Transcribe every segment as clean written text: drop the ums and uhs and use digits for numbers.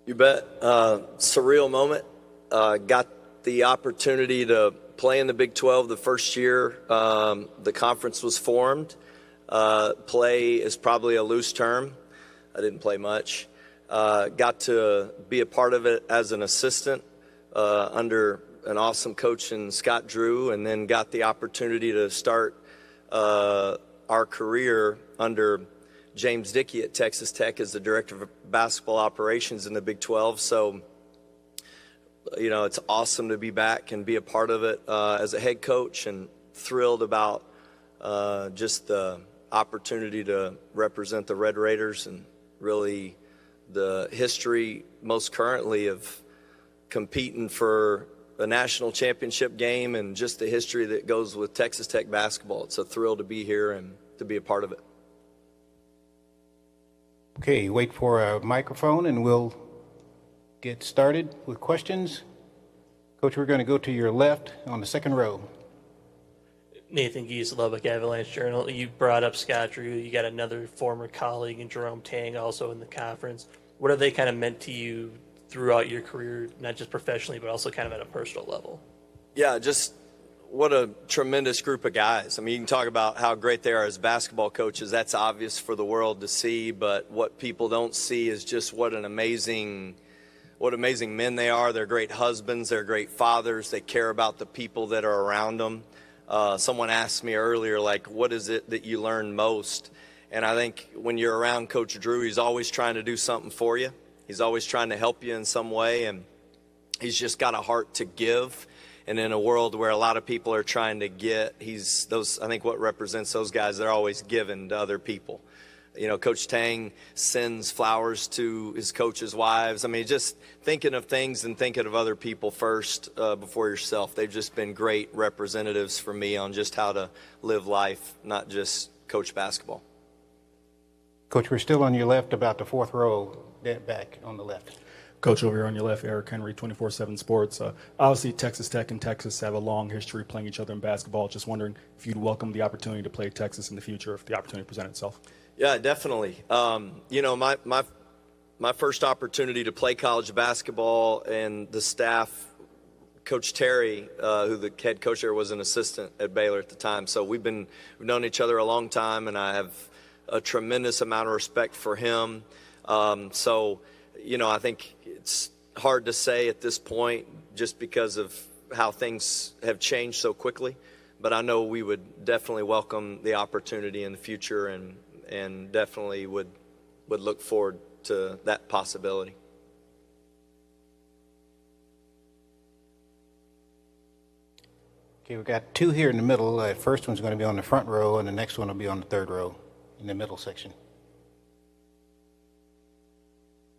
You bet. Surreal moment. Got the opportunity to play in the Big 12 the first year the conference was formed. Play is probably a loose term. I didn't play much. Got to be a part of it as an assistant under an awesome coach in Scott Drew, and then got the opportunity to start our career under James Dickey at Texas Tech as the director of basketball operations in the Big 12. So, it's awesome to be back and be a part of it as a head coach, and thrilled about just the opportunity to represent the Red Raiders, and really the history most currently of competing for a national championship game, and just the history that goes with Texas Tech basketball. It's a thrill to be here and to be a part of it. Okay, wait for a microphone and we'll get started with questions. Coach, we're going to go to your left on the second row. Nathan Gies, Lubbock Avalanche Journal. You brought up Scott Drew. You got another former colleague in Jerome Tang also in the conference. What have they kind of meant to you throughout your career, not just professionally, but also kind of at a personal level? Yeah, just what a tremendous group of guys. I mean, you can talk about how great they are as basketball coaches. That's obvious for the world to see, but what people don't see is just what amazing men they are. They're great husbands. They're great fathers. They care about the people that are around them. Someone asked me earlier, what is it that you learn most? And I think when you're around Coach Drew, he's always trying to do something for you. He's always trying to help you in some way, and he's just got a heart to give. And in a world where a lot of people are trying to get, I think what represents those guys, they're always giving to other people. Coach Tang sends flowers to his coaches' wives. I mean, just thinking of things and thinking of other people first before yourself. They've just been great representatives for me on just how to live life, not just coach basketball. Coach, we're still on your left, about the fourth row, back on the left. Coach, over here on your left, Eric Henry, 24/7 Sports. Obviously, Texas Tech and Texas have a long history playing each other in basketball. Just wondering if you'd welcome the opportunity to play Texas in the future if the opportunity presented itself. Yeah, definitely. My first opportunity to play college basketball, and the staff, Coach Terry, who the head coach there, was an assistant at Baylor at the time. So we've known each other a long time, and I have a tremendous amount of respect for him. I think it's hard to say at this point just because of how things have changed so quickly. But I know we would definitely welcome the opportunity in the future, and definitely would look forward to that possibility. Okay, we've got two here in the middle. The first one's going to be on the front row, and the next one will be on the third row in the middle section.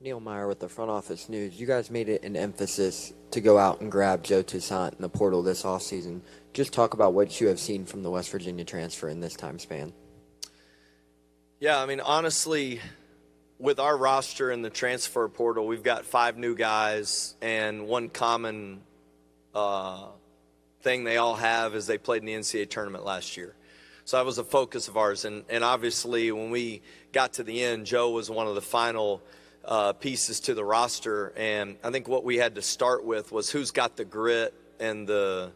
Neil Meyer with the Front Office News. You guys made it an emphasis to go out and grab Joe Toussaint in the portal this offseason. Just talk about what you have seen from the West Virginia transfer in this time span. Yeah, I mean, honestly, with our roster in the transfer portal, we've got 5 new guys, and one common thing they all have is they played in the NCAA tournament last year. So that was a focus of ours. And obviously, when we got to the end, Joe was one of the final pieces to the roster. And I think what we had to start with was who's got the grit and the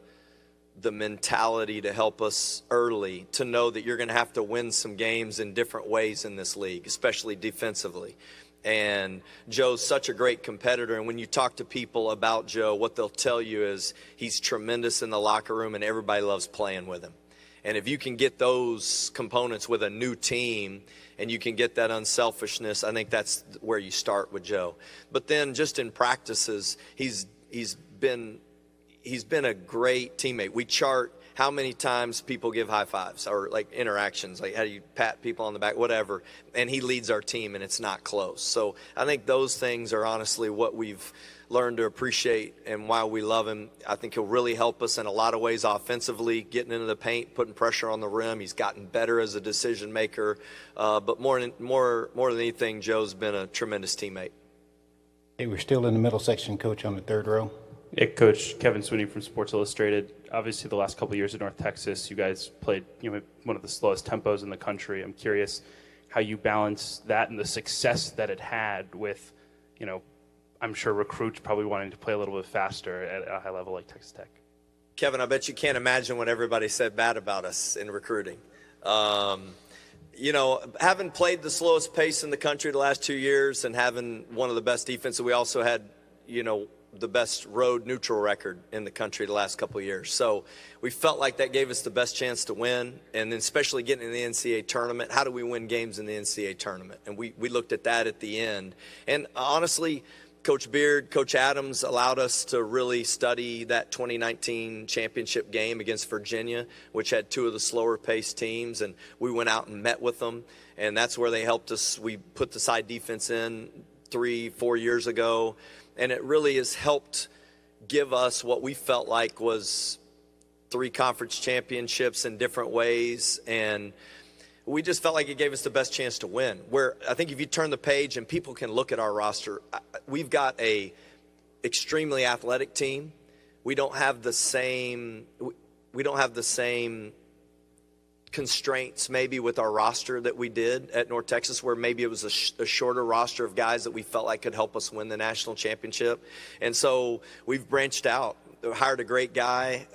mentality to help us early, to know that you're going to have to win some games in different ways in this league, especially defensively. And Joe's such a great competitor. And when you talk to people about Joe, what they'll tell you is he's tremendous in the locker room, and everybody loves playing with him. And if you can get those components with a new team, and you can get that unselfishness, I think that's where you start with Joe. But then just in practices, he's been a great teammate. We chart how many times people give high fives or interactions, how do you pat people on the back, whatever. And he leads our team, and it's not close. So I think those things are honestly what we've learned to appreciate and why we love him. I think he'll really help us in a lot of ways offensively, getting into the paint, putting pressure on the rim. He's gotten better as a decision maker. But more than anything, Joe's been a tremendous teammate. Hey, we're still in the middle section, Coach, on the third row. Yeah, Coach Kevin Sweeney from Sports Illustrated. Obviously, the last couple of years at North Texas, you guys played one of the slowest tempos in the country. I'm curious how you balance that and the success that it had with I'm sure recruits probably wanting to play a little bit faster at a high level like Texas Tech. Kevin, I bet you can't imagine what everybody said bad about us in recruiting. You know, having played the slowest pace in the country the last 2 years and having one of the best defenses, we also had, you know, the best road neutral record in the country the last couple of years. So we felt like that gave us the best chance to win, and then especially getting in the NCAA tournament. How do we win games in the NCAA tournament? And we looked at that at the end. And honestly, Coach Beard, Coach Adams allowed us to really study that 2019 championship game against Virginia, which had two of the slower-paced teams, and we went out and met with them, and that's where they helped us. We put the side defense in 3-4 years ago, and it really has helped give us what we felt like was 3 conference championships in different ways, and we just felt like it gave us the best chance to win. Where I think if you turn the page and people can look at our roster, we've got a extremely athletic team. We don't have the same constraints maybe with our roster that we did at North Texas, where maybe it was a shorter roster of guys that we felt like could help us win the national championship. And so we've branched out, hired a great guy,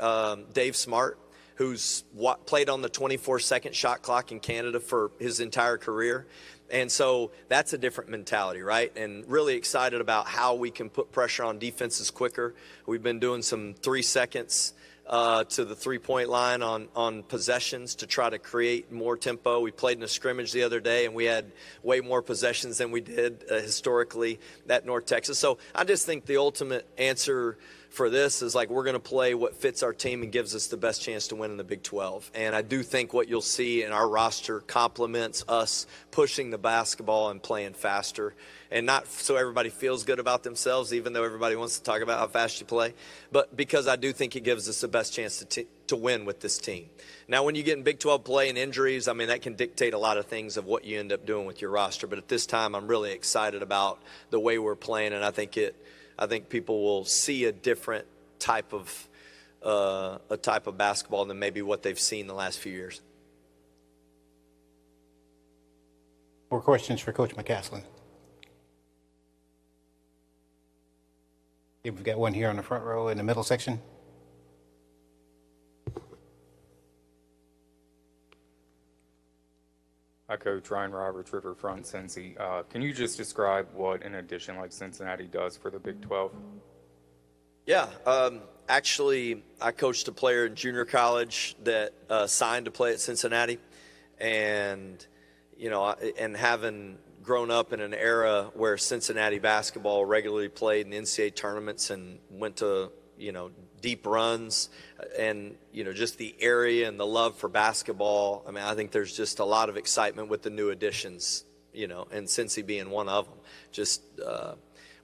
Dave Smart, who's played on the 24-second shot clock in Canada for his entire career. And so that's a different mentality, right? And really excited about how we can put pressure on defenses quicker. We've been doing some 3 seconds to the three-point line on possessions to try to create more tempo. We played in a scrimmage the other day, and we had way more possessions than we did historically at North Texas. So I just think the ultimate answer for this is like we're going to play what fits our team and gives us the best chance to win in the Big 12. And I do think what you'll see in our roster complements us pushing the basketball and playing faster, and not so everybody feels good about themselves, even though everybody wants to talk about how fast you play, but because I do think it gives us the best chance to win with this team. Now, when you get in Big 12 play and injuries, I mean, that can dictate a lot of things of what you end up doing with your roster. But at this time, I'm really excited about the way we're playing, and I think people will see a different type of basketball than maybe what they've seen the last few years. More questions for Coach McCaslin? We've got one here on the front row in the middle section. Hi, Coach. Ryan Roberts, Riverfront, Cincy. Can you just describe what an addition like Cincinnati does for the Big 12? Yeah. Actually, I coached a player in junior college that signed to play at Cincinnati. And, you know, and having grown up in an era where Cincinnati basketball regularly played in NCAA tournaments and went to, you know, deep runs, and, you know, just the area and the love for basketball. I mean, I think there's just a lot of excitement with the new additions, you know, and Cincy being one of them. Just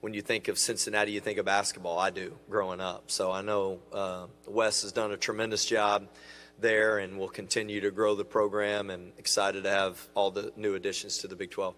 when you think of Cincinnati, you think of basketball. I do, growing up. So I know Wes has done a tremendous job there and will continue to grow the program, and excited to have all the new additions to the Big 12.